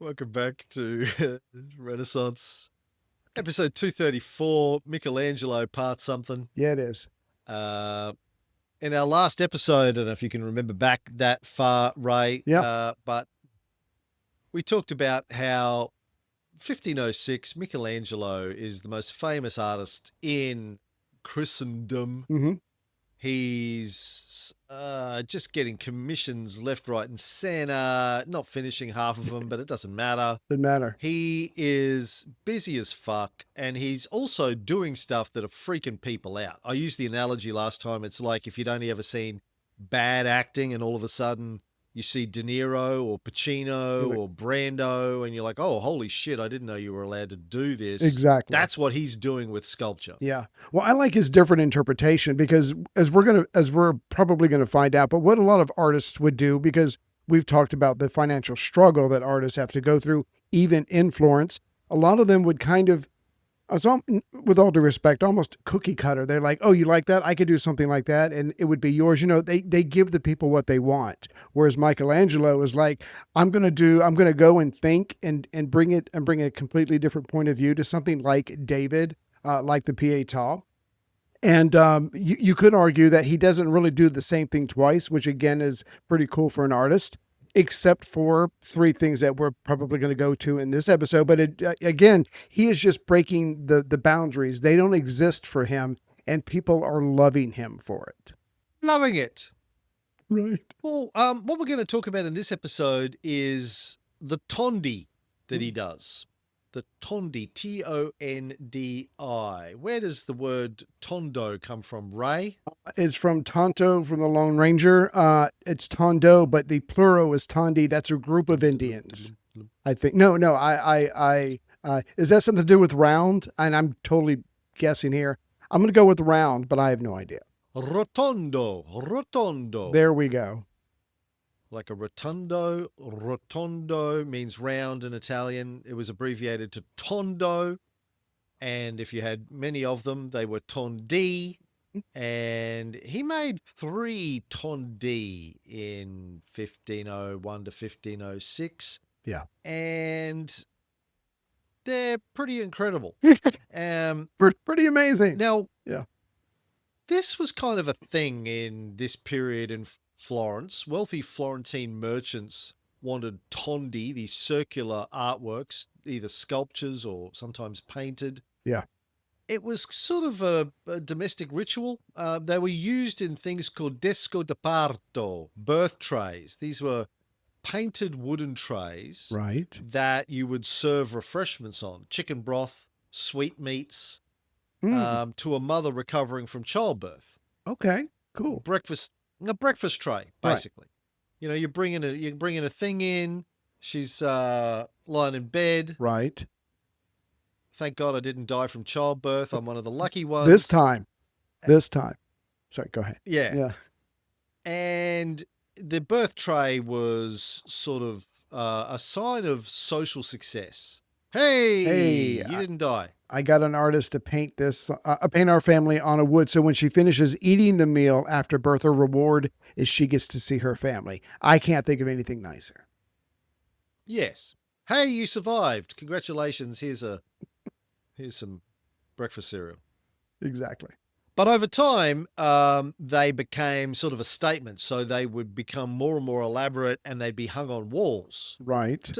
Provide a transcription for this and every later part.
Welcome back to Renaissance. Episode 234, Michelangelo, part something. Yeah, it is. In our last episode, I don't know if you can remember back that far, Ray, Yep. but we talked about how 1506, Michelangelo is the most famous artist in Christendom. Mm-hmm. He's just getting commissions left, right, and center, not finishing half of them, but it doesn't matter. Doesn't matter. He is busy as fuck, and he's also doing stuff that are freaking people out. I used the analogy last time. It's like if you'd only ever seen bad acting and all of a sudden you see De Niro or Pacino or Brando and you're like, oh, holy shit, I didn't know you were allowed to do this. Exactly. That's what he's doing with sculpture. Yeah. Well, I like his different interpretation because as we're probably gonna find out, but what a lot of artists would do, because we've talked about the financial struggle that artists have to go through, even in Florence, a lot of them would kind of, with all due respect, almost cookie cutter. They're like, oh, you like that? I could do something like that, and it would be yours. They give the people what they want. Whereas Michelangelo is like, I'm gonna go and think and bring a completely different point of view to something like David, like the Pietà. And you could argue that he doesn't really do the same thing twice, which again is pretty cool for an artist, except for three things that we're probably going to go to in this episode. But again, he is just breaking the boundaries. They don't exist for him, and people are loving him for it. Loving it. Right. Well, what we're going to talk about in this episode is the Tondi that he does. The Tondi, Tondi. Where does the word Tondo come from, Ray? It's from Tonto from the Lone Ranger. It's Tondo, but the plural is Tondi. That's a group of Indians, I think. No. Is that something to do with round? And I'm totally guessing here. I'm going to go with round, but I have no idea. Rotondo. There we go. Like a rotundo. Rotondo means round in Italian. It was abbreviated to Tondo. And if you had many of them, they were Tondi. And he made 3 Tondi in 1501 to 1506. Yeah. And they're pretty incredible. Pretty amazing. Now, yeah, this was kind of a thing in this period in Florence. Wealthy Florentine merchants wanted tondi, these circular artworks, either sculptures or sometimes painted. Yeah. It was sort of a domestic ritual. They were used in things called desco de parto, birth trays. These were painted wooden trays, right, that you would serve refreshments on, chicken broth, sweetmeats, to a mother recovering from childbirth. Okay, cool. A breakfast tray, basically. Right. You're bringing a thing in. She's lying in bed. Right. Thank God I didn't die from childbirth. I'm one of the lucky ones. This time. Sorry, go ahead. Yeah. And the birth tray was sort of a sign of social success. Hey, you didn't die. I got an artist to paint this, paint our family on a wood. So when she finishes eating the meal after birth, her reward is she gets to see her family. I can't think of anything nicer. Yes. Hey, you survived. Congratulations. Here's some breakfast cereal. Exactly. But over time, they became sort of a statement. So they would become more and more elaborate, and they'd be hung on walls. Right.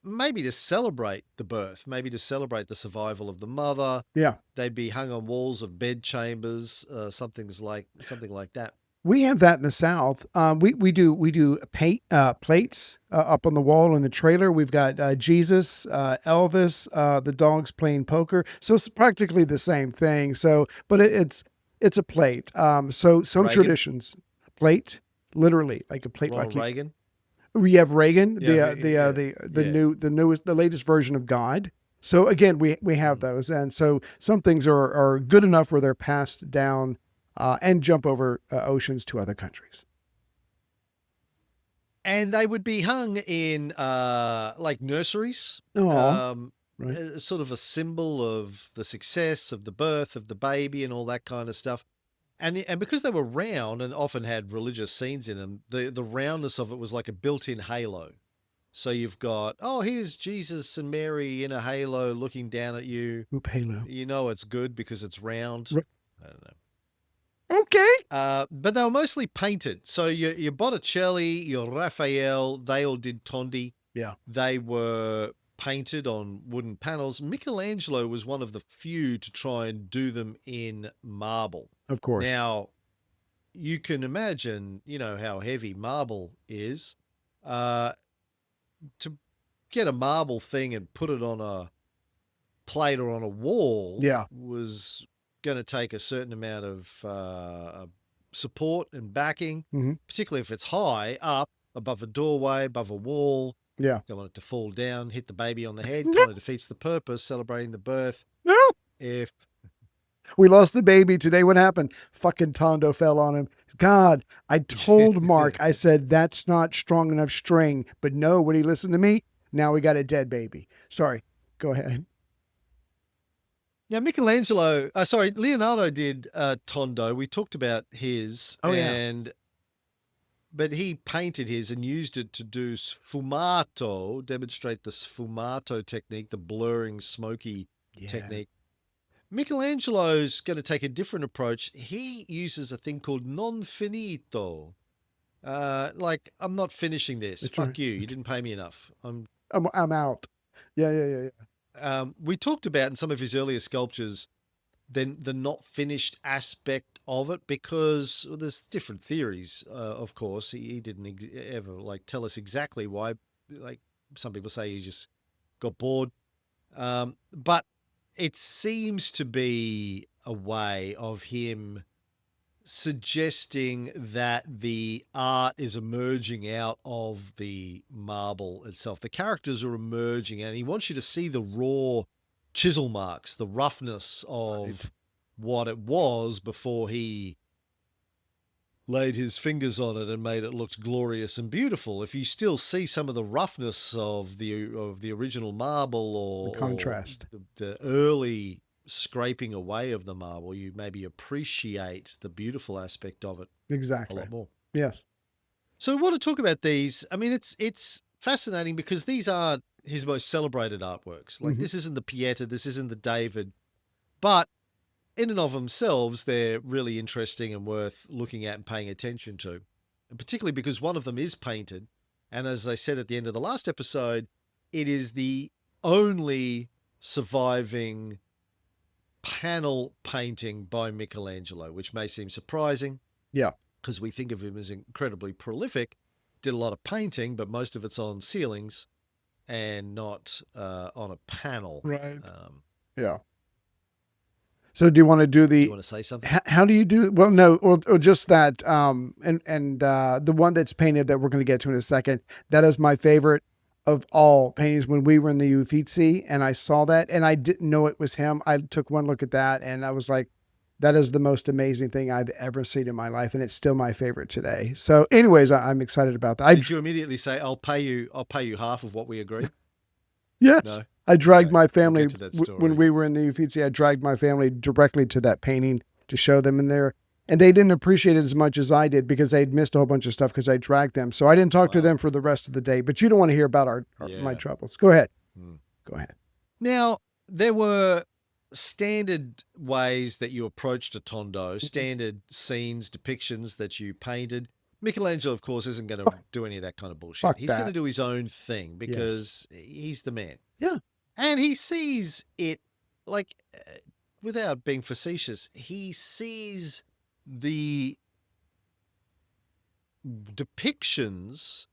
Maybe to celebrate the birth, maybe to celebrate the survival of the mother. Yeah. They'd be hung on walls of bed chambers, something like that. We have that in the South. We do plates up on the wall in the trailer. We've got Jesus, Elvis, the dogs playing poker. So it's practically the same thing. So, but it's a plate. So some Reagan. Traditions, plate, literally like a plate. Ronald Reagan. We have Reagan, Yeah, the latest version of God. So again, we have those, and so some things are good enough where they're passed down and jump over oceans to other countries. And they would be hung in like nurseries. Right. Sort of a symbol of the success of the birth of the baby and all that kind of stuff. And because they were round and often had religious scenes in them, the roundness of it was like a built-in halo. So you've got, oh, here's Jesus and Mary in a halo looking down at you. Oop, halo. You know it's good because it's round. Right. I don't know. Okay. But they were mostly painted. So your Botticelli, your Raphael, they all did Tondi. Yeah. They were painted on wooden panels. Michelangelo was one of the few to try and do them in marble. Of course. Now, you can imagine, how heavy marble is. To get a marble thing and put it on a plate or on a wall Yeah. was going to take a certain amount of support and backing, Mhm. particularly if it's high up above a doorway, above a wall. Yeah. Don't want it to fall down, hit the baby on the head, kind of defeats the purpose, celebrating the birth. No. If We lost the baby today. What happened? Fucking Tondo fell on him. God, I told Mark, I said, that's not strong enough string. But no, would he listen to me? Now we got a dead baby. Sorry. Go ahead. Now, Leonardo did Tondo. We talked about his. Oh, yeah. But he painted his and used it to do sfumato, demonstrate the sfumato technique, the blurring, smoky technique. Michelangelo's going to take a different approach. He uses a thing called non finito. Like, I'm not finishing this. That's Fuck right. you. You didn't pay me enough. I'm out. Yeah. We talked about in some of his earlier sculptures then the not finished aspect of it, because there's different theories. Of course, he didn't ever like tell us exactly why. Like, some people say he just got bored, but it seems to be a way of him suggesting that the art is emerging out of the marble itself. The characters are emerging, and he wants you to see the raw chisel marks, the roughness of what it was before he laid his fingers on it and made it look glorious and beautiful. If you still see some of the roughness of the original marble, or The contrast, or the early scraping away of the marble, you maybe appreciate the beautiful aspect of it exactly. a lot more. Yes. So we want to talk about these. I mean, it's fascinating because these are his most celebrated artworks. Like, this isn't the Pieta, this isn't the David, but in and of themselves, they're really interesting and worth looking at and paying attention to. And particularly because one of them is painted. And as I said at the end of the last episode, it is the only surviving panel painting by Michelangelo, which may seem surprising. Yeah. Because we think of him as incredibly prolific, did a lot of painting, but most of it's on ceilings and not on a panel. Right. Yeah. So do you want to do you want to say something? How do you do? Well, no, or just that. And the one that's painted that we're going to get to in a second, that is my favorite of all paintings. When we were in the Uffizi and I saw that and I didn't know it was him, I took one look at that and I was like, that is the most amazing thing I've ever seen in my life. And it's still my favorite today. So anyways, I'm excited about that. Did you immediately say, I'll pay you half of what we agreed? Yes. No? I dragged my family when we were in the Uffizi. I dragged my family directly to that painting to show them in there. And they didn't appreciate it as much as I did because they'd missed a whole bunch of stuff because I dragged them. So I didn't talk to them for the rest of the day. But you don't want to hear about my troubles. Go ahead. Go ahead. Now, there were standard ways that you approached a Tondo, standard scenes, depictions that you painted. Michelangelo, of course, isn't going to do any of that kind of bullshit. He's going to do his own thing because he's the man. Yeah. And he sees it, like, without being facetious, he sees the depictions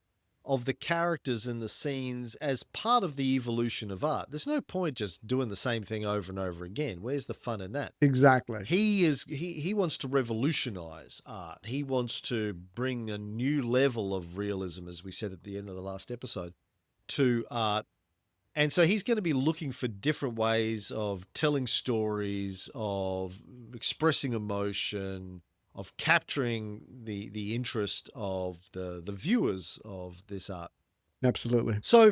of the characters in the scenes as part of the evolution of art. There's no point just doing the same thing over and over again. Where's the fun in that? Exactly. He wants to revolutionize art. He wants to bring a new level of realism, as we said at the end of the last episode, to art. And so he's going to be looking for different ways of telling stories, of expressing emotion, of capturing the interest of the viewers of this art. Absolutely. So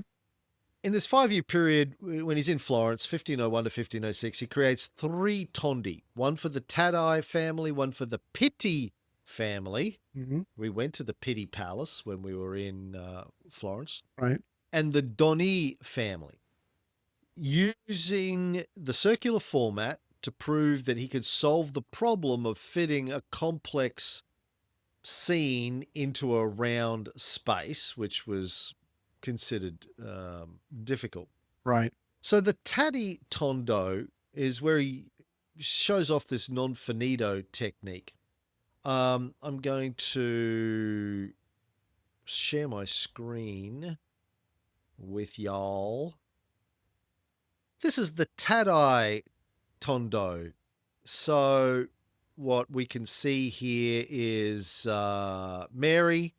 in this 5-year period, when he's in Florence, 1501 to 1506, he creates 3 tondi, one for the Taddei family, one for the Pitti family. We went to the Pitti Palace when we were in Florence. Right. and the Doni family, using the circular format to prove that he could solve the problem of fitting a complex scene into a round space, which was considered difficult. Right. So the Taddy Tondo is where he shows off this non finito technique. I'm going to share my screen with y'all. This is the Tadai Tondo. So what we can see here is Mary,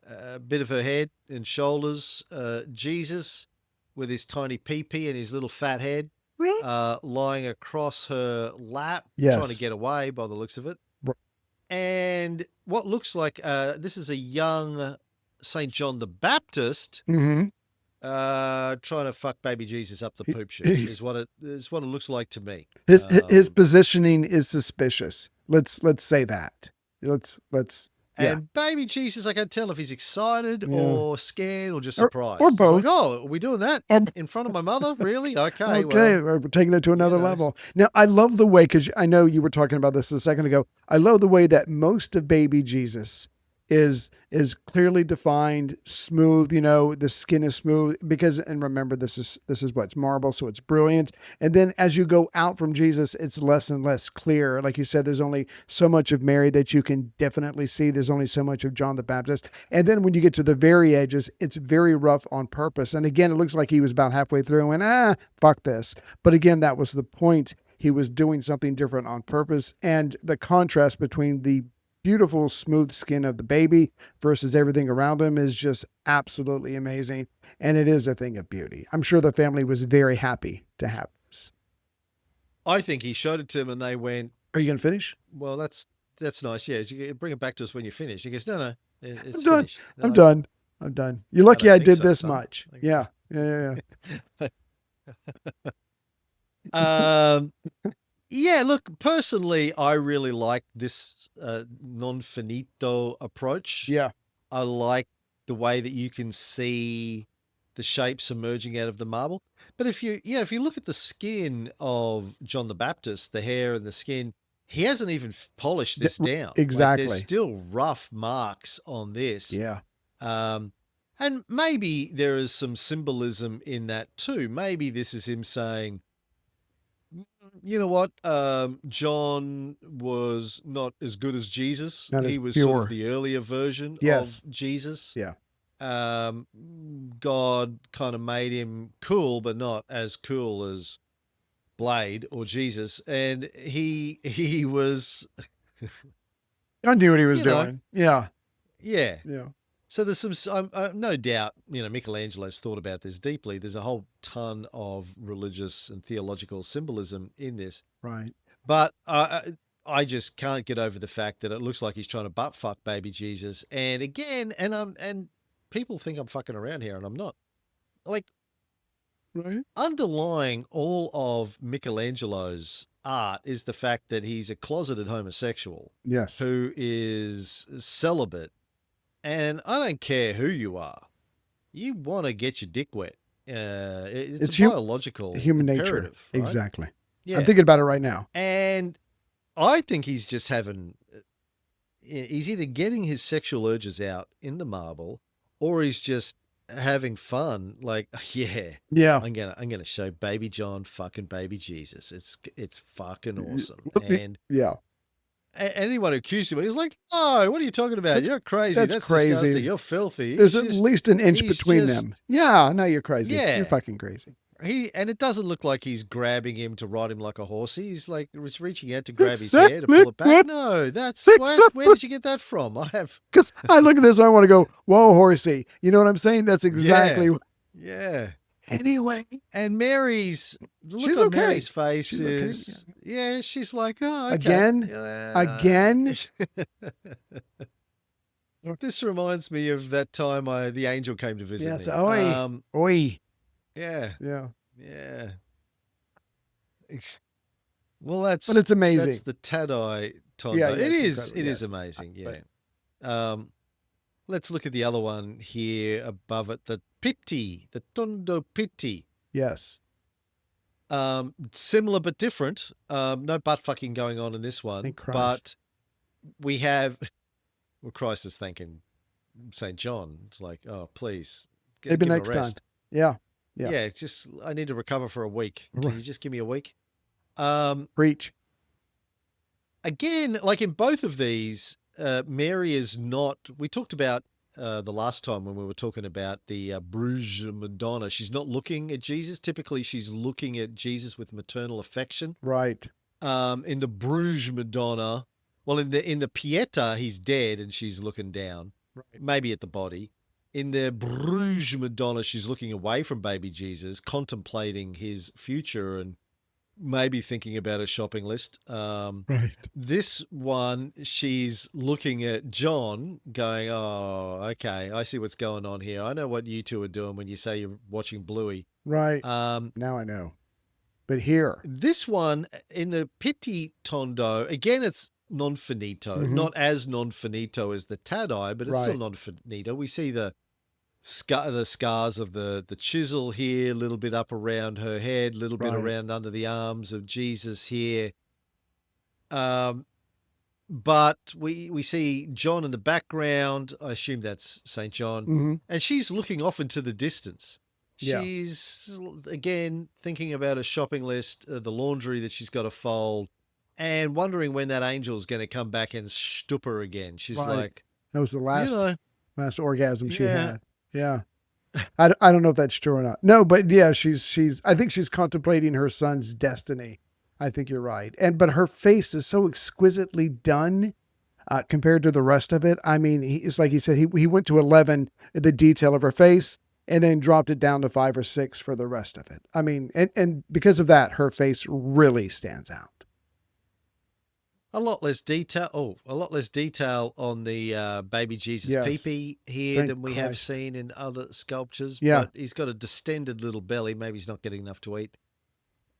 a bit of her head and shoulders, Jesus with his tiny pee-pee and his little fat head, lying across her lap, trying to get away by the looks of it. And what looks like this is a young St. John the Baptist trying to fuck baby Jesus up the poop chute is what it looks like to me. His positioning is suspicious. Let's say that. And baby Jesus, I can't tell if he's excited or scared or just surprised. Or both. Like, oh, are we doing that in front of my mother? Really? Okay. Okay, well, we're taking it to another level. Now, I love the way, because I know you were talking about this a second ago. I love the way that most of baby Jesus is clearly defined, smooth. The skin is smooth because, and remember, this is what, it's marble, so it's brilliant. And then as you go out from Jesus, it's less and less clear. Like you said, there's only so much of Mary that you can definitely see. There's only so much of John the Baptist. And then when you get to the very edges, it's very rough on purpose. And again, it looks like he was about halfway through and went, fuck this. But again, that was the point. He was doing something different on purpose. And the contrast between the beautiful smooth skin of the baby versus everything around him is just absolutely amazing. And it is a thing of beauty. I'm sure the family was very happy to have this. I think he showed it to them and they went, "Are you going to finish?" Well, that's nice. Yeah, you bring it back to us when you finish. He goes, no, it's I'm done. finished. I'm done. You're lucky I did this much. Yeah. Yeah, look, personally, I really like this non-finito approach. Yeah. I like the way that you can see the shapes emerging out of the marble. But if you look at the skin of John the Baptist, the hair and the skin, he hasn't even polished this down. Exactly. Like, there's still rough marks on this. Yeah. And maybe there is some symbolism in that too. Maybe this is him saying, you know what? John was not as good as Jesus. He was sort of the earlier version of Jesus. Yeah. God kind of made him cool, but not as cool as Blade or Jesus. And he was. I knew what he was doing. Yeah. Yeah. Yeah. So there's some, no doubt, Michelangelo's thought about this deeply. There's a whole ton of religious and theological symbolism in this. Right. But I just can't get over the fact that it looks like he's trying to butt fuck baby Jesus. And again, and people think I'm fucking around here, and I'm not. Like, right. Underlying all of Michelangelo's art is the fact that he's a closeted homosexual. Yes. Who is celibate. And I don't care who you are. You want to get your dick wet. It's a biological human imperative, nature. Right? Exactly. Yeah. I'm thinking about it right now. And I think he's just he's either getting his sexual urges out in the marble, or he's just having fun. Like, yeah. I'm gonna show baby John fucking baby Jesus. It's fucking awesome. And yeah. Anyone who accused him, he's like, "Oh, what are you talking about? You're crazy. That's crazy. Disgusting. You're filthy." There's at least an inch between them. Yeah, no, you're crazy. Yeah. You're fucking crazy. And it doesn't look like he's grabbing him to ride him like a horsey. He's like, he's reaching out to grab his hair to pull it back. No, that's where did you get that from? Because I look at this, I want to go, whoa, horsey. You know what I'm saying? That's exactly. Yeah. Anyway, and Mary's look she's on okay. Mary's face she's is okay. She's like, oh, okay. Again. This reminds me of that time the angel came to visit me. Yes, oi. Yeah. Yeah. Well, but it's amazing. That's the Tadai Tondo. Yeah, it is amazing. Yeah. let's look at the other one here above it, the Pitti, the Tondo Pitti. Yes. Similar but different. No butt fucking going on in this one. Thank Christ. But we have, well, Christ is thanking St. John. It's like, oh, please, Maybe give him a next time. rest. Yeah. Yeah. Yeah, it's just, I need to recover for a week. Can Right. you just give me a week? Preach. Again, like in both of these, Mary is not, we talked about the last time when we were talking about the Bruges Madonna. She's not looking at Jesus. Typically, she's looking at Jesus with maternal affection. Right. In the Bruges Madonna, well, in the Pieta, he's dead and she's looking down, Right. maybe at the body. In the Bruges Madonna, she's looking away from baby Jesus, contemplating his future and maybe thinking about a shopping list. Right. This one, she's looking at John going, oh, okay, I see what's going on here. I know what you two are doing when you say you're watching Bluey. Right. Now I know. But here. This one, in the Pitti Tondo, again, it's non-finito. Mhm. Not as non-finito as the Tadai, but it's still Right. non-finito. We see the scars of the chisel here, a little bit up around her head, a little bit Right. around under the arms of Jesus here. But we see John in the background. I assume that's St. John. Mhm. And she's looking off into the distance. Yeah. She's, again, thinking about a shopping list, the laundry that she's got to fold, and wondering when that angel's going to come back and stoop her again. She's Right. like, That was the last you know, last orgasm she Yeah. had. Yeah. I don't know if that's true or not. No, but yeah, I think she's contemplating her son's destiny. I think you're right. But her face is so exquisitely done compared to the rest of it. I mean, it's like he said, he went to 11, the detail of her face, and then dropped it down to 5 or 6 for the rest of it. I mean, and because of that, her face really stands out. a lot less detail. Oh, a lot less detail on the baby Jesus Yes. peepee here Thank than we have Christ. seen in other sculptures. Yeah. But he's got a distended little belly. Maybe he's not getting enough to eat.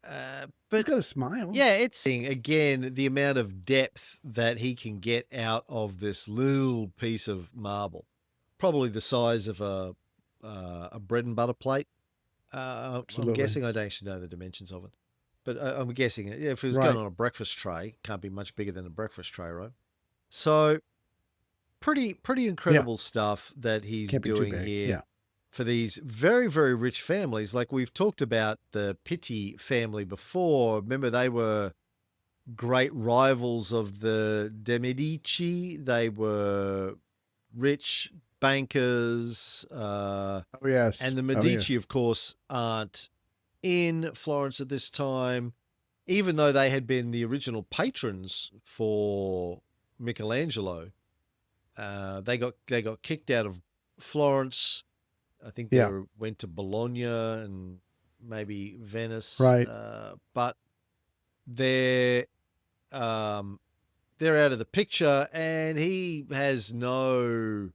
He's But got a smile. yeah, it's again the amount of depth that he can get out of this little piece of marble, probably the size of a bread and butter plate. I'm Absolutely. guessing, I don't actually know the dimensions of it, but I'm guessing if it was Right. going on a breakfast tray, can't be much bigger than a breakfast tray, right? So pretty incredible stuff that he's Can't be too doing big. here Yeah. for these very, very rich families. Like we've talked about the Pitti family before. Remember, they were great rivals of the De Medici. They were rich bankers. Oh, yes. And the Oh, Medici, yes. of course, aren't in Florence at this time, even though they had been the original patrons for Michelangelo. They got kicked out of Florence. I think they Yeah. went to Bologna and maybe Venice. Right. But they're out of the picture, and he has no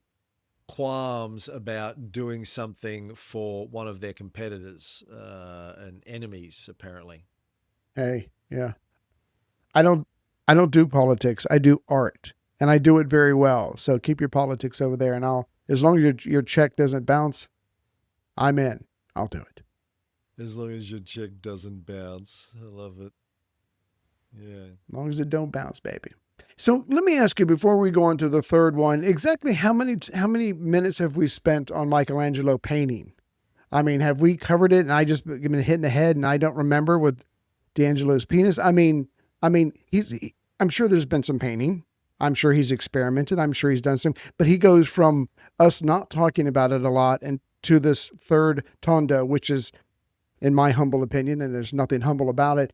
qualms about doing something for one of their competitors and enemies, apparently. Hey, yeah. I don't do politics. I do art, and I do it very well. So keep your politics over there, and as long as your check doesn't bounce, I'm in. I'll do it. As long as your check doesn't bounce. I love it. Yeah. As long as it don't bounce, baby. So let me ask you before we go on to the third one, exactly how many minutes have we spent on Michelangelo painting? I mean, have we covered it and I just been hit in the head and I don't remember with D'Angelo's penis? I mean, I'm sure there's been some painting. I'm sure he's experimented. I'm sure he's done some, but he goes from us not talking about it a lot and to this third Tondo, which is, in my humble opinion, and there's nothing humble about it,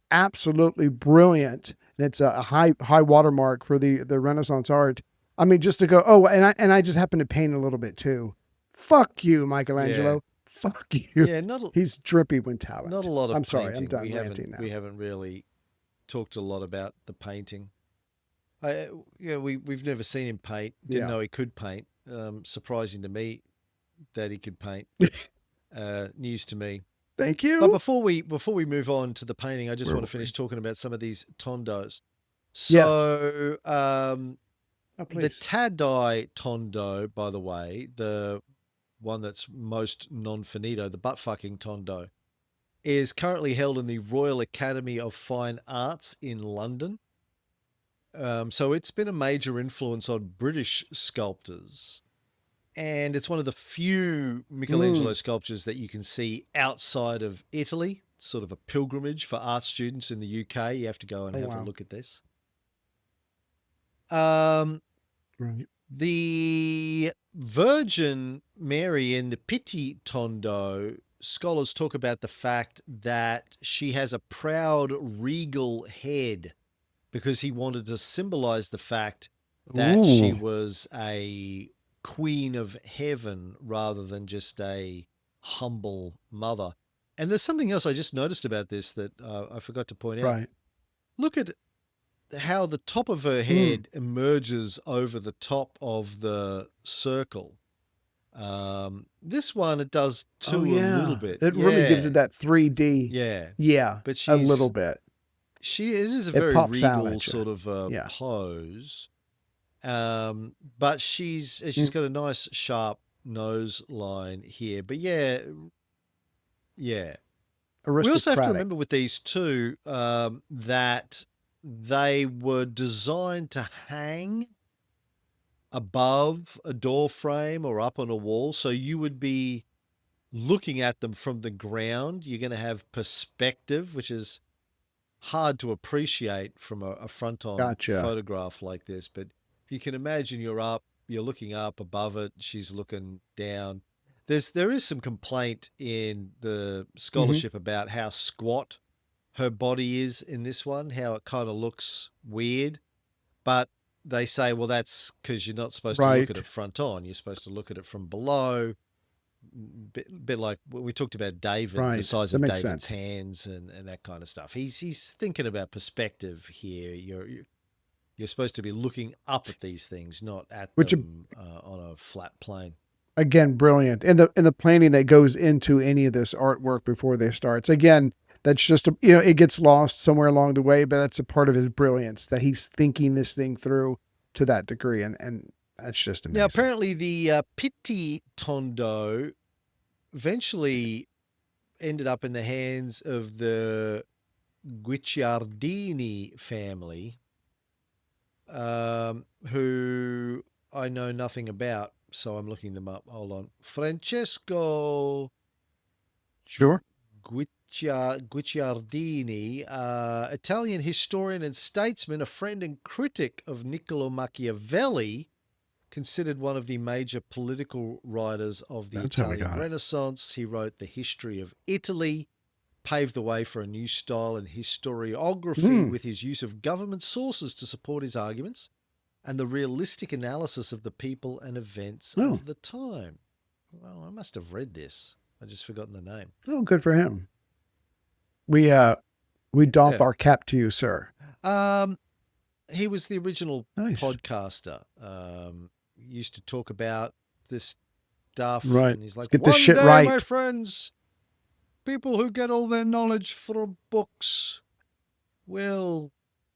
absolutely brilliant. And it's a high watermark for the Renaissance art. I mean, just to go, and I just happen to paint a little bit too. Fuck you, Michelangelo. Yeah. Fuck you. Yeah, He's drippy with talent. not a lot of I'm sorry, painting. I'm done we ranting now. We haven't really talked a lot about the painting. We've never seen him paint. Didn't know he could paint. Surprising to me that he could paint. News to me. Thank you. But before we move on to the painting, I just Where want to were finish talking about some of these tondos. Yes. So Oh, The please. Tadai Tondo, by the way, the one that's most non-finito, the butt-fucking Tondo, is currently held in the Royal Academy of Fine Arts in London. So it's been a major influence on British sculptors. And it's one of the few Michelangelo Mm. sculptures that you can see outside of Italy. It's sort of a pilgrimage for art students in the UK. You have to go and Oh, have a wow. look at this. Um, Right. the Virgin Mary in the Pitti Tondo, scholars talk about the fact that she has a proud, regal head because he wanted to symbolize the fact that she Ooh. was a queen of heaven rather than just a humble mother. And there's something else I just noticed about this that I forgot to point out. Right. Look at how the top of her Mm. head emerges over the top of the circle. This one, it does Oh, too a little yeah. bit. It really gives Yeah. it that 3D. Yeah. Yeah, But a little bit. it is a It very pops out regal at you. sort of Yeah. pose. But she's Mm. got a nice sharp nose line here. But yeah, yeah. We also have to Aristocratic. remember with these two that they were designed to hang above a door frame or up on a wall. So you would be looking at them from the ground. You're going to have perspective, which is hard to appreciate from a front on Gotcha. photograph like this. But you can imagine you're looking up above it, she's looking down. There is some complaint in the Hmm. scholarship about how squat her body is in this one, how it kind of looks weird. But they say, well, that's because you're not supposed to look at Right. it front on. You're supposed to look at it from below. Bit like we talked about David, the Right. size That of makes David's sense. hands and that kind of stuff. He's thinking about perspective here. You're supposed to be looking up at these things, not at Which them on a flat plane. again, brilliant. And the planning that goes into any of this artwork before they starts. Again, that's just it gets lost somewhere along the way, but that's a part of his brilliance that he's thinking this thing through to that degree, and that's just Now, amazing. apparently, the Pitti Tondo eventually ended up in the hands of the Guicciardini family, who I know nothing about, so I'm looking them up. Hold on. Francesco Sure. Guicciardini, Italian historian and statesman, a friend and critic of Niccolo Machiavelli, considered one of the major political writers of the That's how we Italian got it. Renaissance. He wrote The History of Italy, paved the way for a new style in historiography Mm. with his use of government sources to support his arguments and the realistic analysis of the people and events Oh. of the time. Well, I must have read this. I just forgotten the name. Oh, good for him. We doff our cap to you, sir. He was the original Nice. podcaster. Used to talk about this stuff, Right. and he's Let's like, get this "One shit day, right." my friends, people who get all their knowledge from books will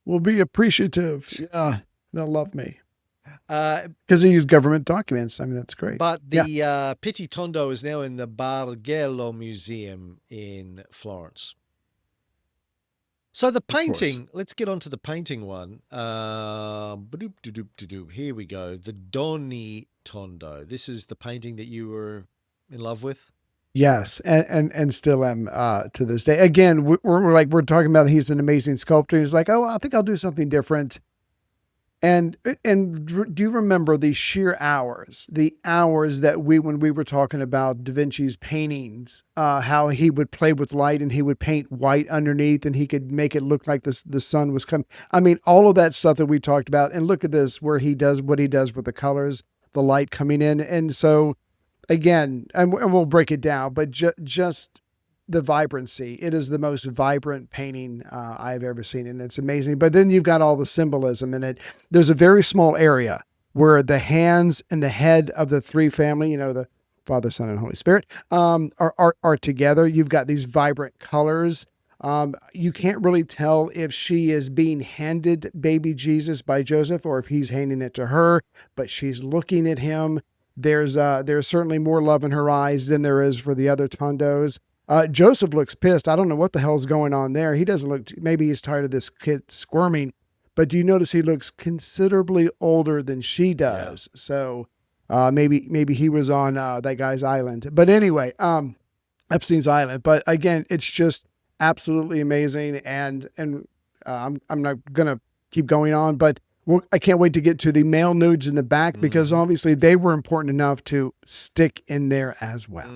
We'll be appreciative. Yeah, they'll love me uh, because they use government documents. I mean, that's great. But Yeah. the Pitti Tondo is now in the Bargello Museum in Florence. So the course. painting, let's get on to the painting one. Here we go. The Doni Tondo. This is the painting that you were in love with? Yes, and still am to this day. Again, we're talking about he's an amazing sculptor. He's like, oh, I think I'll do something different. And do you remember the sheer hours, that when we were talking about Da Vinci's paintings, how he would play with light and he would paint white underneath and he could make it look like the sun was coming. I mean, all of that stuff that we talked about. And look at this, where he does what he does with the colors, the light coming in. And so again, and we'll break it down, but just the vibrancy. It is the most vibrant painting I've ever seen, and it's amazing. But then you've got all the symbolism in it. There's a very small area where the hands and the head of the three family, the Father, Son, and Holy Spirit, are together. You've got these vibrant colors. You can't really tell if she is being handed baby Jesus by Joseph or if he's handing it to her, but she's looking at him. There's certainly more love in her eyes than there is for the other Tondos. Joseph looks pissed. I don't know what the hell's going on there. He doesn't look, maybe he's tired of this kid squirming, but do you notice he looks considerably older than she does? Yeah. So maybe he was on that guy's island. But anyway, Epstein's Island. But again, it's just absolutely amazing. And I'm not going to keep going on, but I can't wait to get to the male nudes in the back because obviously they were important enough to stick in there as well.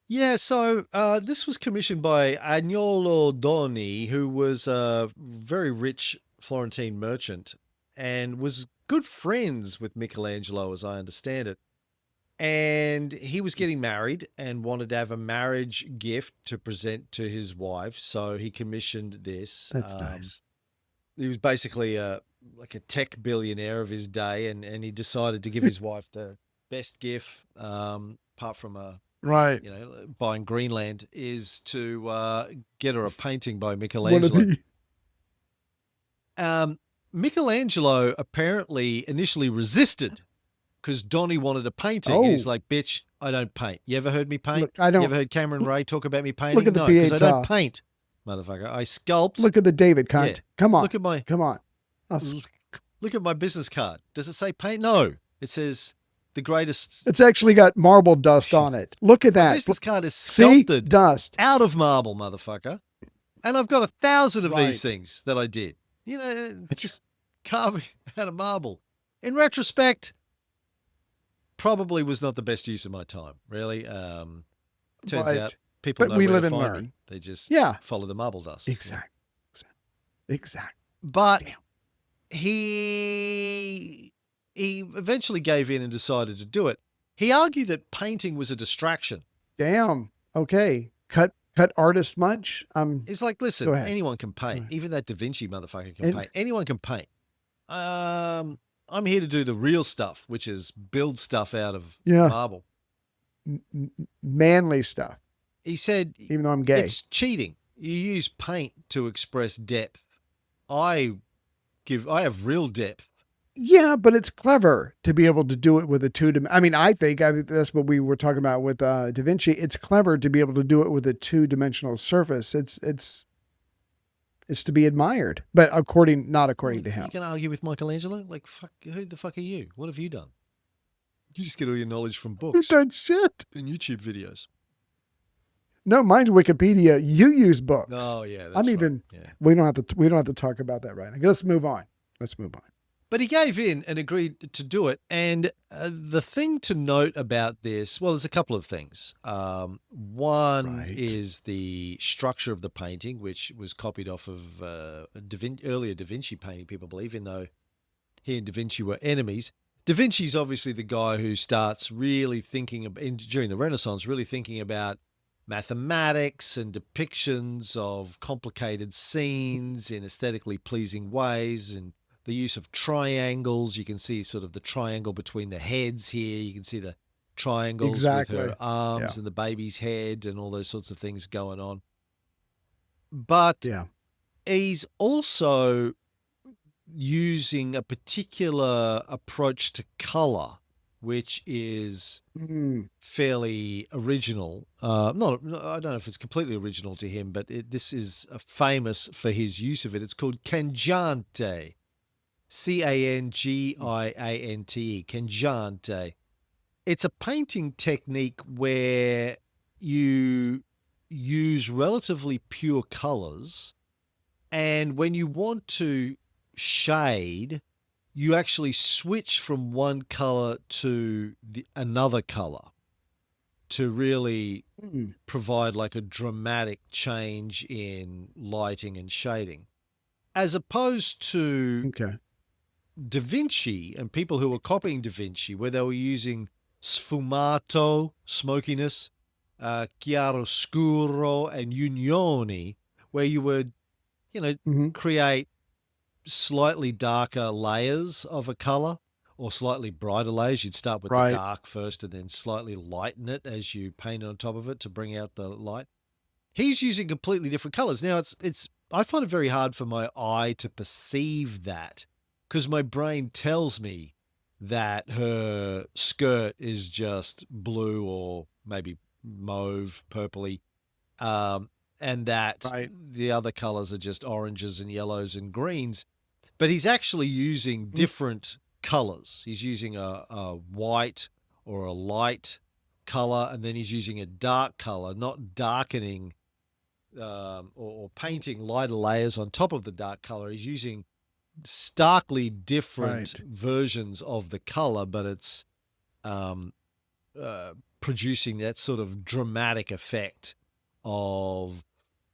Yeah, so this was commissioned by Agnolo Doni, who was a very rich Florentine merchant and was good friends with Michelangelo, as I understand it. And he was getting married and wanted to have a marriage gift to present to his wife, so he commissioned this. That's nice. He was basically like a tech billionaire of his day, and he decided to give his wife the best gift, apart from right, buying Greenland, is to get her a painting by Michelangelo. Michelangelo apparently initially resisted because Donnie wanted a painting. And he's like, bitch, I don't paint. You ever heard me paint? Look, I don't. You ever heard Cameron Ray talk about me painting? Look at the no, because I don't paint, motherfucker. I sculpt. Look at the David cunt. Yeah. Come on. Come on. Look at my business card. Does it say paint? No. It says the greatest. It's actually got marble dust on it. Look at that. My business card is sculpted dust out of marble, motherfucker. And I've got 1,000 of these things that I did. Just carving out of marble. In retrospect, probably was not the best use of my time, really. Turns out people know where to find me. They just follow the marble dust. Exactly. But he eventually gave in and decided to do it. He argued that painting was a distraction. Damn. Okay. Cut artist much? It's like, listen, anyone can paint. Even that Da Vinci motherfucker can paint. Anyone can paint. I'm here to do the real stuff, which is build stuff out of marble. Manly stuff. He said, even though I'm gay, it's cheating. You use paint to express depth. I have real depth. Yeah, but it's clever to be able to do it with a I think that's what we were talking about with Da Vinci. It's clever to be able to do it with a two-dimensional surface. It's to be admired, but not according to him. You can argue with Michelangelo? Like, fuck, who the fuck are you? What have you done? You just get all your knowledge from books. You've done shit. And YouTube videos. No, mine's Wikipedia. You use books. Oh yeah, that's right. We don't have to talk about that right now. Let's move on. But he gave in and agreed to do it. And the thing to note about this, well, there's a couple of things. One is the structure of the painting, which was copied off of earlier Da Vinci painting, people believe, even though he and Da Vinci were enemies. Da Vinci's obviously the guy who starts really thinking, during the Renaissance, really thinking about mathematics and depictions of complicated scenes in aesthetically pleasing ways, and the use of triangles. You can see sort of the triangle between the heads here. You can see the triangles with her arms and the baby's head and all those sorts of things going on. But he's also using a particular approach to color, which is fairly original. I don't know if it's completely original to him, but this is famous for his use of it. It's called cangiante. Cangiante, cangiante. It's a painting technique where you use relatively pure colors, and when you want to shade, you actually switch from one color to another color to really provide like a dramatic change in lighting and shading, as opposed to Da Vinci and people who were copying Da Vinci, where they were using sfumato, smokiness, chiaroscuro, and unioni, where you would, create slightly darker layers of a color or slightly brighter layers. You'd start with the dark first and then slightly lighten it as you paint on top of it to bring out the light. he's using completely different colors. Now I find it very hard for my eye to perceive that, because my brain tells me that her skirt is just blue or maybe mauve, purpley, and that Right. the other colors are just oranges and yellows and greens. But he's actually using different colors. He's using a white or a light color, and then he's using a dark color, not darkening or painting lighter layers on top of the dark color. He's using starkly different Right. versions of the color, but it's producing that sort of dramatic effect of,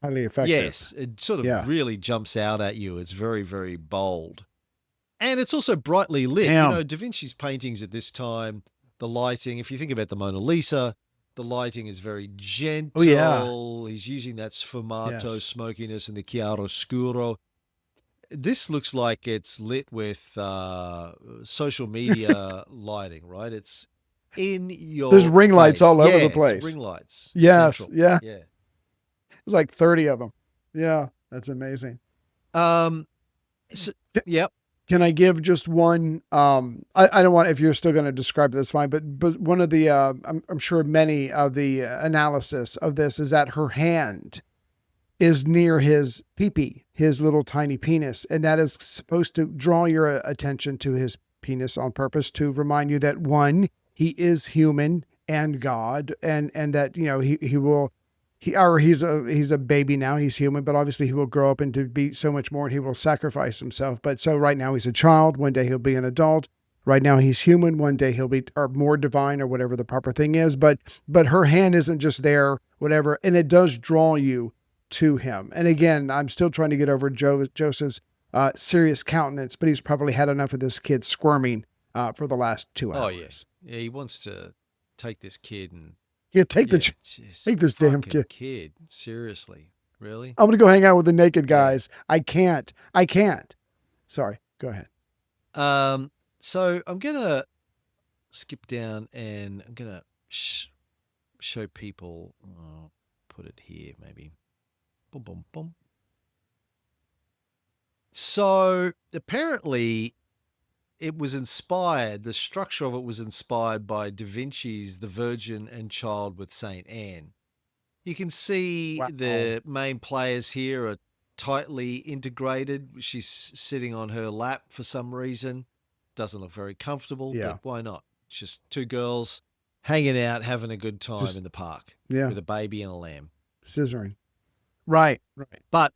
Highly effective. yes, it sort of really jumps out at you. It's very, very bold. And it's also brightly lit. Damn. You know, Da Vinci's paintings at this time, the lighting, if you think about the Mona Lisa, the lighting is very gentle. Oh, yeah. He's using that sfumato Yes. smokiness and the chiaroscuro. This looks like it's lit with social media lighting, right? It's in your There's ring lights face. all over the it's place. ring lights. Yes. Central. Yeah. Yeah. There's like 30 of them. Yeah. That's amazing. Yep. Can I give just one? I don't want, if you're still going to describe this, fine. But one of the, I'm sure many of the analysis of this is that her hand is near his pee-pee, his little tiny penis. And that is supposed to draw your attention to his penis on purpose to remind you that, one, he is human and God, and that, you know, he's a baby now, he's human, but obviously he will grow up into be so much more, and he will sacrifice himself. But so right now he's a child, one day he'll be an adult. Right now he's human, one day he'll be, or more divine, or whatever the proper thing is. But her hand isn't just there, whatever, and it does draw you to him. And again, I'm still trying to get over Joseph's serious countenance, but he's probably had enough of this kid squirming for the last 2 hours. Oh, yes. Yeah, he wants to take this kid and... Yeah, take this damn kid. Seriously. Really? I'm going to go hang out with the naked guys. Yeah. I can't. Sorry. Go ahead. So I'm going to skip down and I'm going to show people, put it here maybe. Boom, boom, boom. So apparently it was inspired, the structure of it was inspired by Da Vinci's The Virgin and Child with St. Anne. You can see the main players here are tightly integrated. She's sitting on her lap for some reason. Doesn't look very comfortable, but why not? It's just two girls hanging out, having a good time in the park with a baby and a lamb. Scissoring. Right. But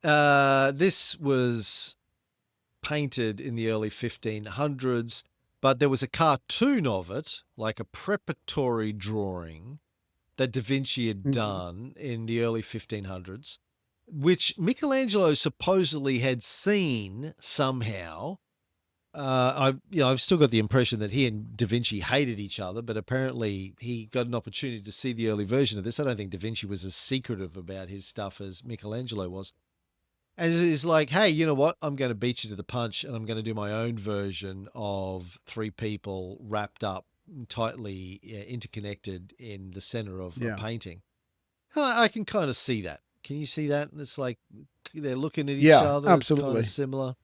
this was painted in the early 1500s, but there was a cartoon of it, like a preparatory drawing that Da Vinci had done in the early 1500s, which Michelangelo supposedly had seen somehow. I've still got the impression that he and Da Vinci hated each other, but apparently he got an opportunity to see the early version of this. I don't think Da Vinci was as secretive about his stuff as Michelangelo was. And it's like, hey, you know what? I'm going to beat you to the punch, and I'm going to do my own version of three people wrapped up tightly interconnected in the center of a painting. I can kind of see that. Can you see that? It's like they're looking at each other. Absolutely. It's kind of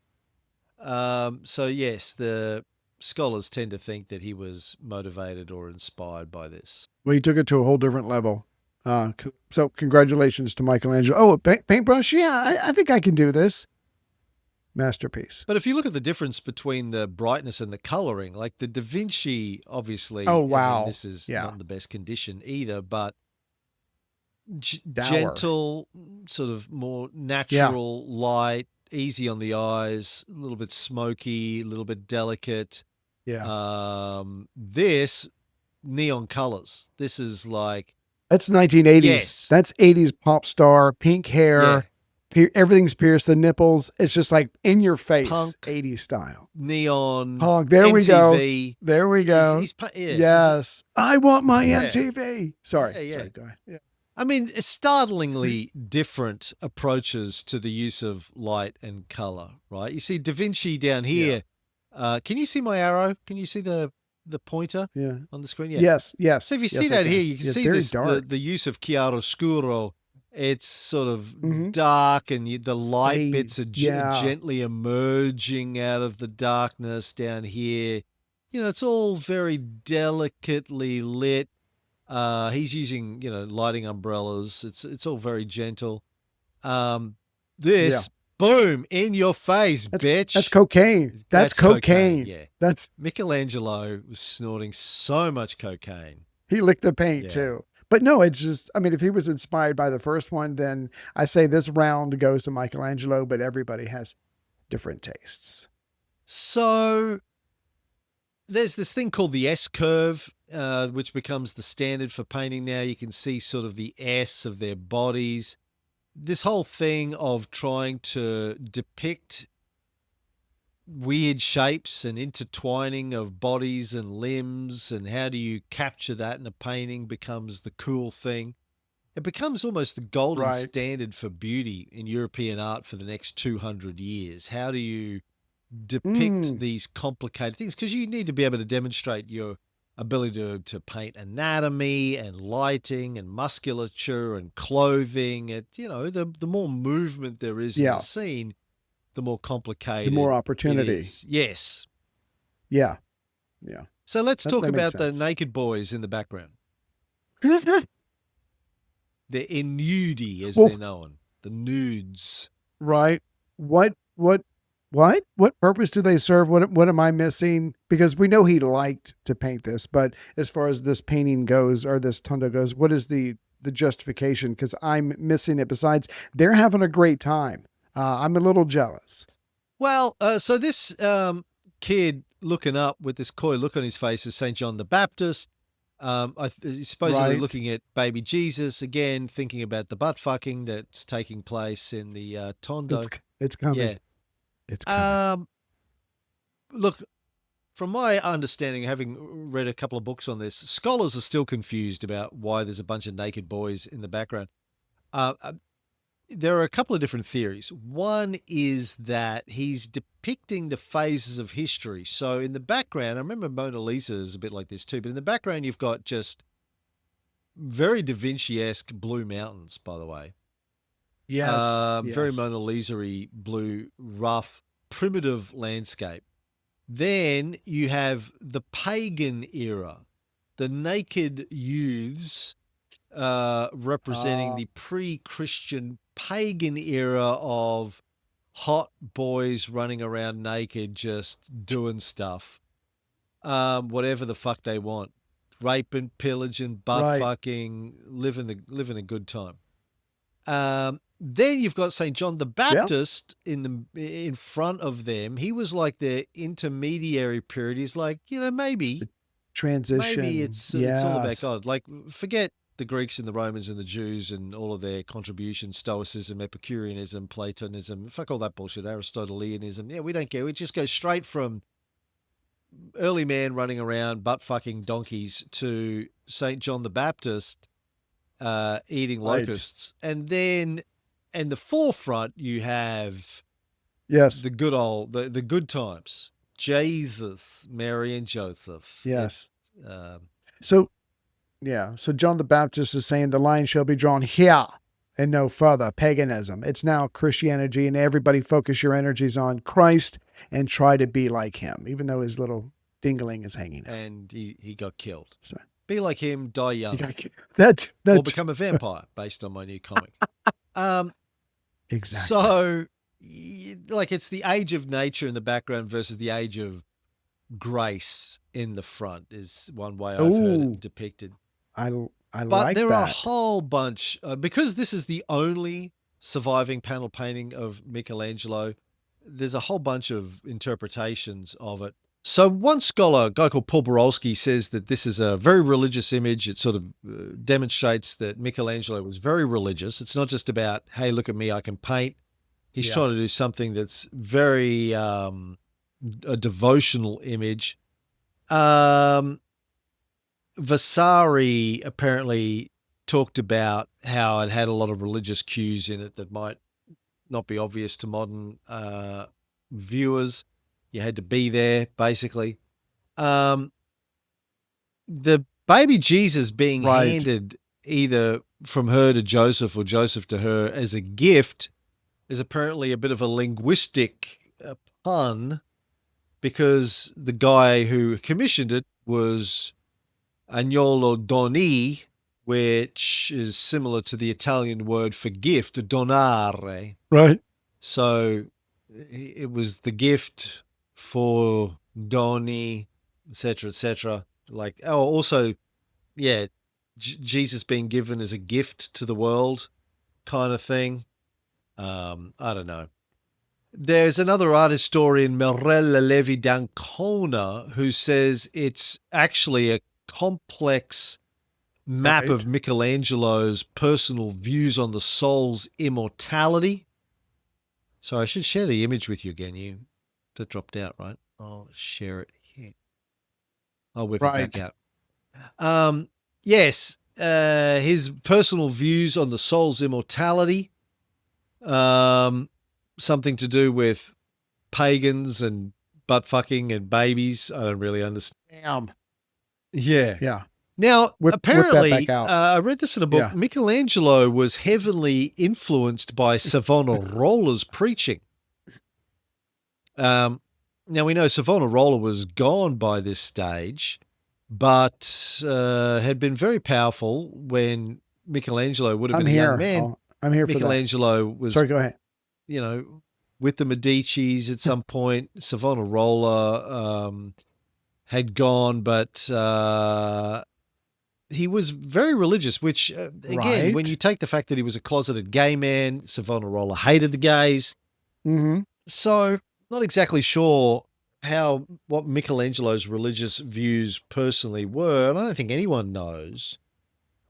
similar. So yes, the scholars tend to think that he was motivated or inspired by this. Well, he took it to a whole different level. So congratulations to Michelangelo. Oh, a paintbrush? Yeah, I think I can do this. Masterpiece. But if you look at the difference between the brightness and the coloring, like the Da Vinci, obviously, oh wow, I mean, this is not in the best condition either, but gentle, sort of more natural light, easy on the eyes, a little bit smoky, a little bit delicate. Yeah. This neon colors. This is like, that's 1980s. Yes. That's 80s pop star, pink hair. Everything's pierced, the nipples. It's just like in your face, punk, 80s style. Neon. Punk. There MTV. There we go. Yes. I want my MTV. Sorry. Sorry, go ahead. Yeah. I mean, it's startlingly different approaches to the use of light and color, right? You see Da Vinci down here. Can you see my arrow? Can you see the pointer on the screen? Yeah. Yes. So if you see that here, you can see this, the use of chiaroscuro It's sort of Hmm. dark, and the light bits are Fades. Yeah. gently emerging out of the darkness down here. It's all very delicately lit. He's using, lighting umbrellas. It's all very gentle. Um, Yeah. this, boom, in your face, That's bitch. cocaine. That's That's cocaine, cocaine. yeah. That's Michelangelo was snorting so much cocaine. He licked the paint Yeah. too. But no, it's just, I mean, if he was inspired by the first one, then I say this round goes to Michelangelo, but everybody has different tastes. So there's this thing called the S curve, which becomes the standard for painting now. You can see sort of the S of their bodies. This whole thing of trying to depict weird shapes and intertwining of bodies and limbs, and how do you capture that in a painting, becomes the cool thing. It becomes almost the golden Right. standard for beauty in European art for the next 200 years. How do you depict Mm. these complicated things? Because you need to be able to demonstrate your ability to paint anatomy and lighting and musculature and clothing. The more movement there is in the Yeah. scene, the more The more complicated it opportunity. is. Yes. Yeah. Yeah. So let's talk That makes about the sense. naked boys in the background. The inudi, as they're Well, known. The nudes. right. What purpose do they serve? What am I missing? Because we know he liked to paint this, but as far as this painting goes, or this Tondo goes, what is the justification? Because I'm missing it. Besides, they're having a great time. I'm a little jealous. Well, so this kid looking up with this coy look on his face is St. John the Baptist. He's supposedly Right. looking at baby Jesus, again, thinking about the butt fucking that's taking place in the Tondo. It's coming. Yeah. It's coming. Look, from my understanding, having read a couple of books on this, scholars are still confused about why there's a bunch of naked boys in the background. Uh, uh, there are a couple of different theories. One is that he's depicting the phases of history. So in the background, I remember Mona Lisa is a bit like this too, but in the background, you've got just very Da Vinci-esque blue mountains, by the way. Yes. Very Yes. Mona Lisa-y blue, rough, primitive landscape. Then you have the pagan era, the naked youths representing Uh, the pre-Christian pagan era of hot boys running around naked, just doing stuff, whatever the fuck they want, raping, pillaging, butt right. fucking, living a good time. Then you've got St. John the Yeah. Baptist in front of them. He was like their intermediary period. He's like, maybe The maybe transition. it's all about Yes. God. Like, forget the Greeks and the Romans and the Jews and all of their contributions, Stoicism, Epicureanism, Platonism, fuck all that bullshit, Aristotelianism. Yeah, we don't care. We just go straight from early man running around butt fucking donkeys to St. John the Baptist eating Right. locusts. And then in the forefront, you have Yes. the the good times. Jesus, Mary, and Joseph. Yes. Um, So yeah. So John the Baptist is saying the line shall be drawn here and no further. Paganism. It's now Christianity, and everybody focus your energies on Christ and try to be like him, even though his little dingling is hanging out. and he got killed. So Be like him, die you young, got that. or That's become a vampire, based on my new comic. Um, exactly so, like, it's the age of nature in the background versus the age of grace in the front, is one way I've heard Oh, it depicted. I I But like there are a that. whole bunch, because this is the only surviving panel painting of Michelangelo. There's a whole bunch of interpretations of it. So one scholar, a guy called Paul Borolsky, says that this is a very religious image. It sort of demonstrates that Michelangelo was very religious. It's not just about, hey, look at me, I can paint. He's Yeah. trying to do something that's very a devotional image. Vasari apparently talked about how it had a lot of religious cues in it that might not be obvious to modern viewers. You had to be there, basically. The baby Jesus being Right. handed either from her to Joseph or Joseph to her as a gift is apparently a bit of a linguistic pun, because the guy who commissioned it was Agnolo Doni, which is similar to the Italian word for gift, donare. Right. So it was the gift for Doni, etc., etc. Like, oh, also, yeah, Jesus being given as a gift to the world, kind of thing. I don't know. There's another art historian, Mirella Levi d'Ancona, who says it's actually a complex map Right. of Michelangelo's personal views on the soul's immortality. So I should share the image with you again. That dropped out, right? I'll share it here. I'll whip it back Right. out. Yes, his personal views on the soul's immortality. Something to do with pagans and butt fucking and babies. I don't really understand. Damn. Yeah. Yeah. Now, Whip that back apparently, out. I read this in a book. Yeah. Michelangelo was heavily influenced by Savonarola's preaching. Now, we know Savonarola was gone by this stage, but had been very powerful when Michelangelo would have I'm been a young here. man. I'm here for that. Michelangelo was, Sorry, go ahead. With the Medicis at some point. Savonarola had gone, but he was very religious, which, again, when Right. you take the fact that he was a closeted gay man, Savonarola hated the gays. Mm-hmm. So, not exactly sure what Michelangelo's religious views personally were, and I don't think anyone knows.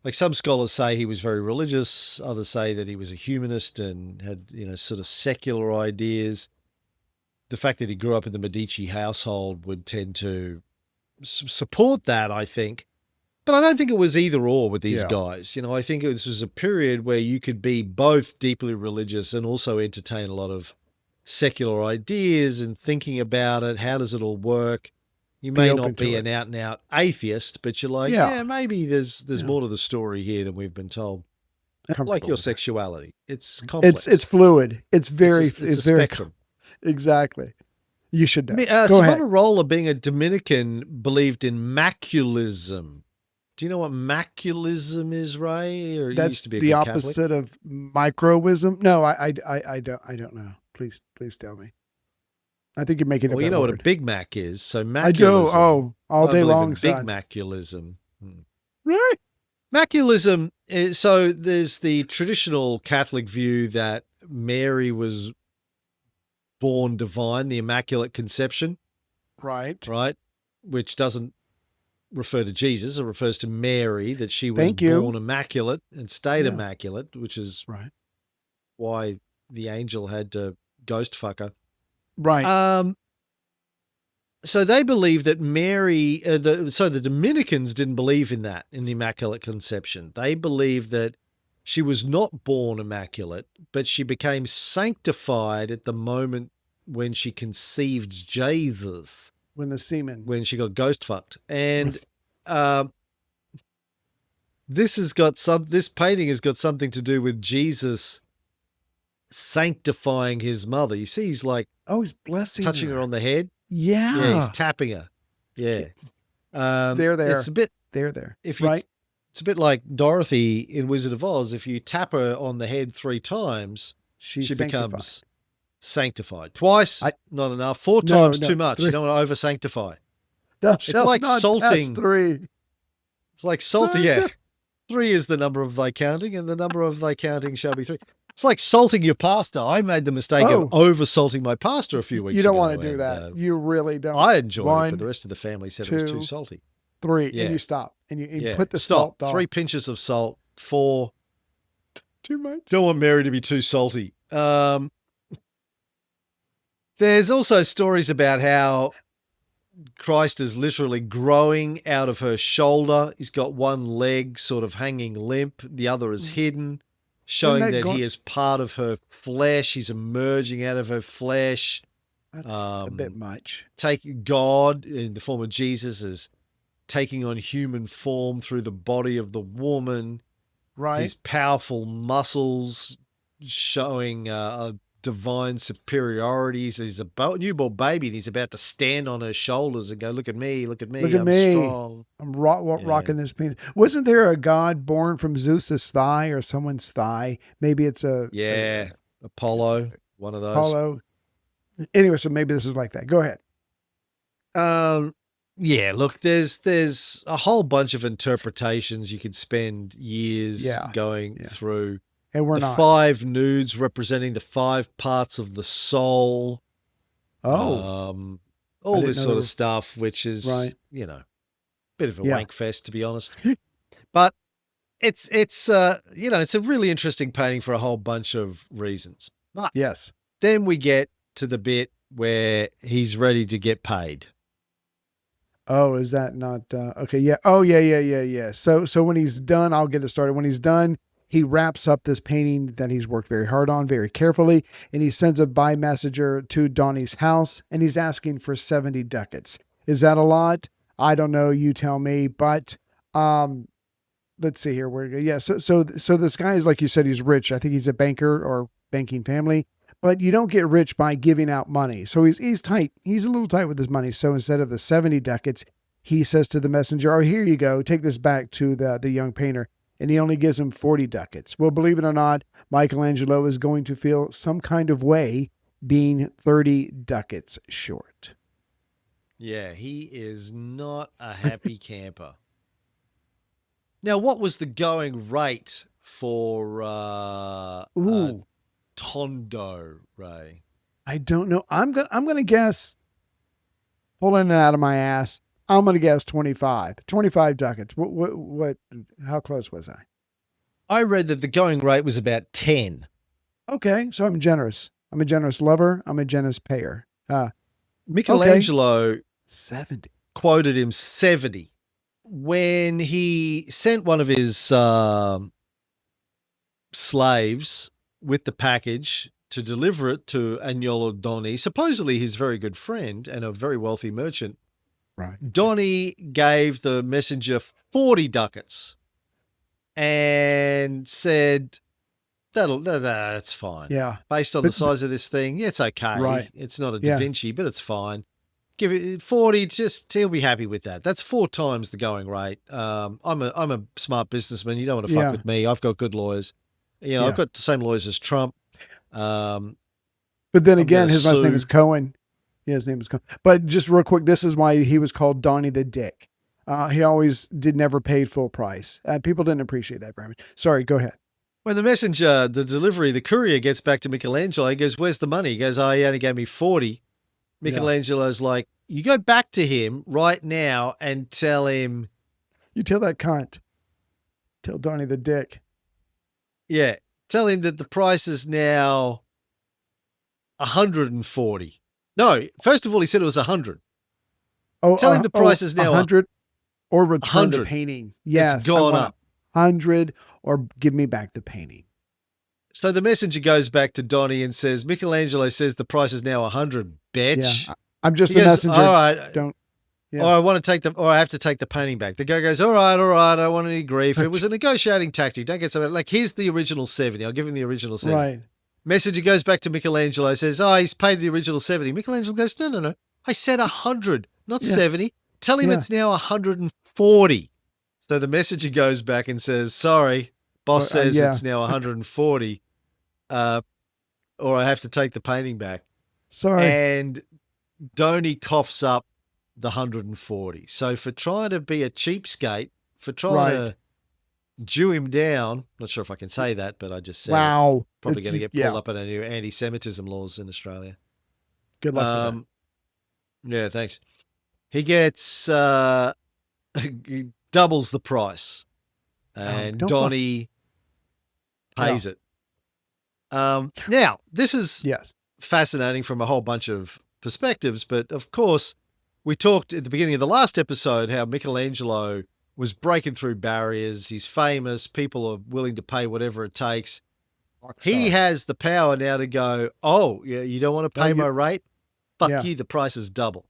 Like, some scholars say he was very religious, others say that he was a humanist and had, sort of secular ideas. The fact that he grew up in the Medici household would tend to support that, I think. But I don't think it was either or with these guys. I think this was a period where you could be both deeply religious and also entertain a lot of secular ideas and thinking about it. How does it all work? You may not be an out and out atheist, but you're like, yeah, maybe there's more to the story here than we've been told. Like your sexuality. It's complex. It's fluid. It's very, it's a spectrum. Exactly. You should know. Go ahead. Savonarola, being a Dominican, believed in maculism. Do you know what maculism is, Ray? Or that's used to be a the good opposite Catholic? of microism. No, I don't know. Please tell me. I think you're making it. Well, you know what a Big Mac is. So maculism. I do. Oh, all day long, son. Big maculism. Right. Maculism. So there's the traditional Catholic view that Mary was born divine, the Immaculate Conception. Right. Right. Which doesn't refer to Jesus. It refers to Mary, that she was born immaculate and stayed immaculate, which is why the angel had to ghost fuck her. Right. So they believe that Mary, so the Dominicans didn't believe in that, in the Immaculate Conception. They believed that she was not born immaculate, but she became sanctified at the moment when she conceived Jesus. When she got ghost fucked. And this painting has got something to do with Jesus sanctifying his mother. You see, he's like, he's blessing touching her on the head. Yeah. He's tapping her. Yeah. There. It's a bit there. It's a bit like Dorothy in Wizard of Oz. If you tap her on the head 3 times, she becomes sanctified. Twice, not enough. 4 times, too much. 3. You don't want to over sanctify. It's like salting. 3. It's like salting. Yeah. 3 is the number of thy counting, and the number of thy counting shall be 3. It's like salting your pasta. I made the mistake of over salting my pasta a few weeks ago. You don't want to do that. You really don't. I enjoyed it, but the rest of the family said it was too salty. 3, and you stop. And you put the salt down. 3 pinches of salt. 4. Too much. Don't want Mary to be too salty. There's also stories about how Christ is literally growing out of her shoulder. He's got one leg sort of hanging limp. The other is hidden, showing that he is part of her flesh. He's emerging out of her flesh. That's a bit much. Take God in the form of Jesus as taking on human form through the body of the woman. Right. his powerful muscles showing divine superiorities. He's a newborn baby, and he's about to stand on her shoulders and go, look at me, Look at I'm me. strong. I'm Yeah. rocking this penis. Wasn't there a god born from Zeus's thigh or someone's thigh? Maybe it's Yeah, Apollo, one of those. Apollo. Anyway, so maybe this is like that. Go ahead. Yeah, look, there's a whole bunch of interpretations you could spend years going through. And we're the not. 5 nudes representing the 5 parts of the soul. Oh. All this sort of stuff, which is, Right. bit of a wank fest, to be honest. But it's a really interesting painting for a whole bunch of reasons. But yes. Then we get to the bit where he's ready to get paid. Oh, is that not okay? Yeah. Oh, yeah. So when he's done, I'll get it started. When he's done, he wraps up this painting that he's worked very hard on, very carefully, and he sends a by messenger to Doni's house, and he's asking for 70 ducats. Is that a lot? I don't know. You tell me. But let's see here. So this guy is, like you said, he's rich. I think he's a banker or banking family. But you don't get rich by giving out money. So he's tight. He's a little tight with his money. So instead of the 70 ducats, he says to the messenger, oh, here you go. Take this back to the young painter. And he only gives him 40 ducats. Well, believe it or not, Michelangelo is going to feel some kind of way being 30 ducats short. Yeah, he is not a happy camper. Now, what was the going rate for Tondo, Ray? I don't know. I'm gonna guess, pulling it out of my ass, I'm gonna guess 25 ducats. What how close was I? I read that the going rate was about 10. Okay, so I'm generous. I'm a generous lover. I'm a generous payer. Michelangelo 70 quoted him 70 when he sent one of his slaves with the package to deliver it to Agnolo Doni, supposedly his very good friend and a very wealthy merchant. Right. Doni gave the messenger 40 ducats and said, that's fine. Yeah. Based on the size of this thing, yeah, it's okay. Right. It's not a Da Vinci, but it's fine. Give it 40, he'll be happy with that. That's 4 times the going rate. I'm a smart businessman. You don't want to fuck with me. I've got good lawyers. I've got the same lawyers as Trump. But then again, his last name is Cohen. Yeah, his name is Cohen. But just real quick, this is why he was called Donnie the Dick. He always never paid full price. People didn't appreciate that very much. Sorry, go ahead. When the courier gets back to Michelangelo, he goes, where's the money? He goes, oh, he only gave me 40. Michelangelo's like, you go back to him right now and tell him. You tell that cunt. Tell Donnie the Dick. Yeah. Tell him that the price is now 140. No, first of all, he said it was 100. Oh, tell him the price is now 100 or return 100. the painting. Yes. It's gone up. 100 or give me back the painting. So the messenger goes back to Donnie and says, Michelangelo says the price is now 100, bitch. Yeah. I'm just the messenger. All right. Don't. Yeah. Or I have to take the painting back. The guy goes, all right, I don't want any grief. It was a negotiating tactic. Don't get so like, here's the original 70. I'll give him the original 70. Right. Messenger goes back to Michelangelo, says, he's paid the original 70. Michelangelo goes, no. I said 100, not 70. Tell him it's now 140. So the messenger goes back and says, sorry, boss says it's now 140, or I have to take the painting back. Sorry. And Doni coughs up the 140. So for trying to be a cheapskate, for trying to Jew him down, not sure if I can say that, but I just said wow. Probably going to get pulled up in our new anti-Semitism laws in Australia. Good luck with that. Yeah, thanks. He gets he doubles the price, and Doni pays it. Now, this is fascinating from a whole bunch of perspectives, but of course, we talked at the beginning of the last episode how Michelangelo was breaking through barriers. He's famous. People are willing to pay whatever it takes. He has the power now to go, you don't want to pay my rate? Fuck you, the price is double.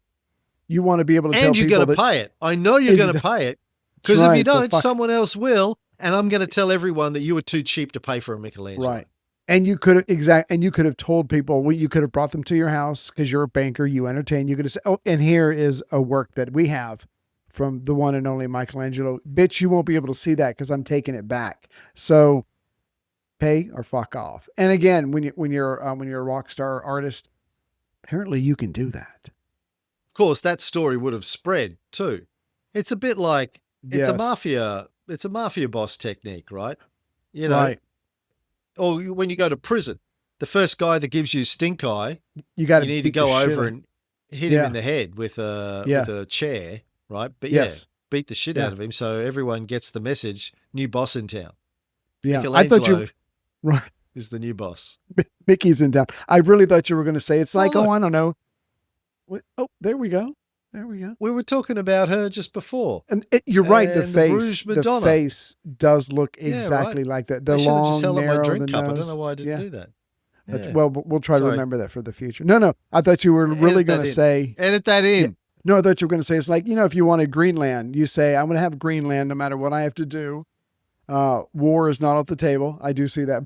You want to be able to tell people and you're going to pay it. I know you're going to pay it, because if you don't, someone else will, And I'm going to tell everyone that you were too cheap to pay for a Michelangelo. Right. And you could have told people, well, you could have brought them to your house because you're a banker, you entertain. You could have said, oh, and here is a work that we have from the one and only Michelangelo. Bitch, you won't be able to see that because I'm taking it back. So pay or fuck off. And again, when you're a rock star artist, apparently you can do that. Of course, that story would have spread too. It's a bit like it's a mafia boss technique, right? You know, right. Or when you go to prison, the first guy that gives you stink eye, You got you need to go over and hit him in the head with a chair, right? But beat the shit out of him so everyone gets the message, new boss in town. Yeah, I thought you is the new boss. Mickey's in town. I really thought you were going to say it's like, I don't know. Oh, there we go. There we go. We were talking about her just before. And you're right. The face does look exactly like that. The long, just held narrow, up my drink the cup. nose. I don't know why I didn't do that. Yeah. Well, we'll try to remember that for the future. No. I thought you were really going to say. Edit that in. Yeah, no, I thought you were going to say it's like, if you wanted Greenland, you say, I'm going to have Greenland no matter what I have to do. War is not off the table. I do see that.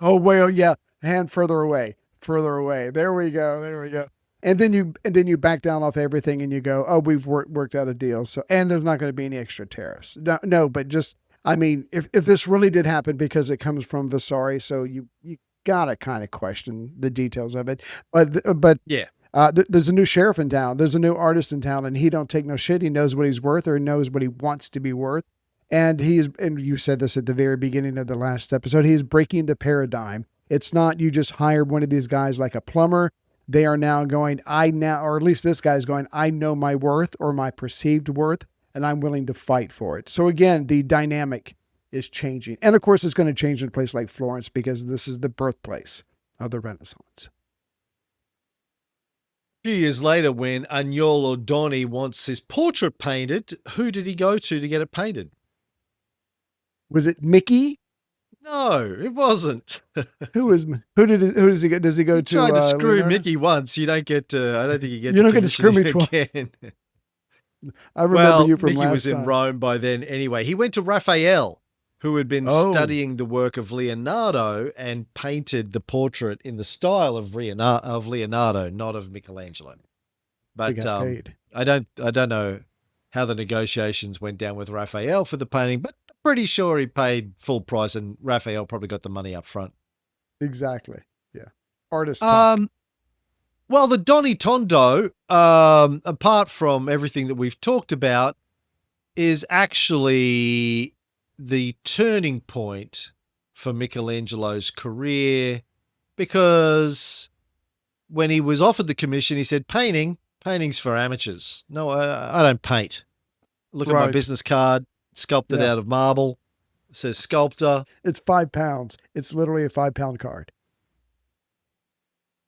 Oh, well, yeah. Hand further away. There we go. And then you back down off everything and you go, oh, we've worked out a deal. So, and there's not going to be any extra tariffs. No, but just, I mean, if this really did happen because it comes from Vasari, so you gotta kind of question the details of it. But yeah, there's a new sheriff in town. There's a new artist in town, and he don't take no shit. He knows what he's worth, or knows what he wants to be worth. And you said this at the very beginning of the last episode, he's breaking the paradigm. It's not you just hired one of these guys like a plumber. They are now going, or at least this guy's going, I know my worth or my perceived worth, and I'm willing to fight for it. So again, the dynamic is changing. And of course, it's going to change in a place like Florence because this is the birthplace of the Renaissance. A few years later, when Agnolo Doni wants his portrait painted, who did he go to get it painted? Was it Mickey? No, it wasn't. Who does he go? Does he go to? Tried to screw Leonardo? Mickey once. You don't get to. I don't think you get. You don't get to screw me twice. I remember you from Mickey last was in time. Rome by then. Anyway, he went to Raphael, who had been studying the work of Leonardo and painted the portrait in the style of Leonardo, not of Michelangelo. But I don't know how the negotiations went down with Raphael for the painting, but pretty sure he paid full price, and Raphael probably got the money up front. Exactly. Yeah. Artist talk. Well, the Doni Tondo, apart from everything that we've talked about, is actually the turning point for Michelangelo's career, because when he was offered the commission, he said, painting's for amateurs. No, I don't paint. Look at my business card. Sculpted out of marble. It says sculptor. It's £5. It's literally a £5 card.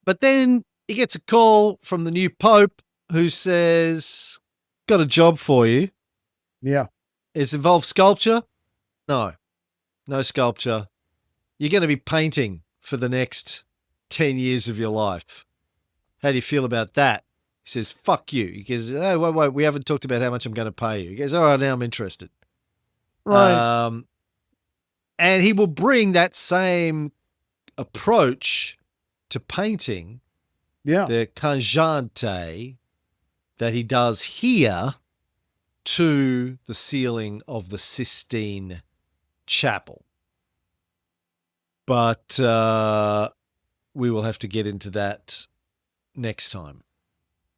But then he gets a call from the new Pope who says, got a job for you. Yeah. Is it involved sculpture? No sculpture. You're going to be painting for the next 10 years of your life. How do you feel about that? He says, fuck you. He goes, oh, wait, we haven't talked about how much I'm going to pay you. He goes, all right, now I'm interested. Right. And he will bring that same approach to painting, the cangiante, that he does here to the ceiling of the Sistine Chapel. But we will have to get into that next time.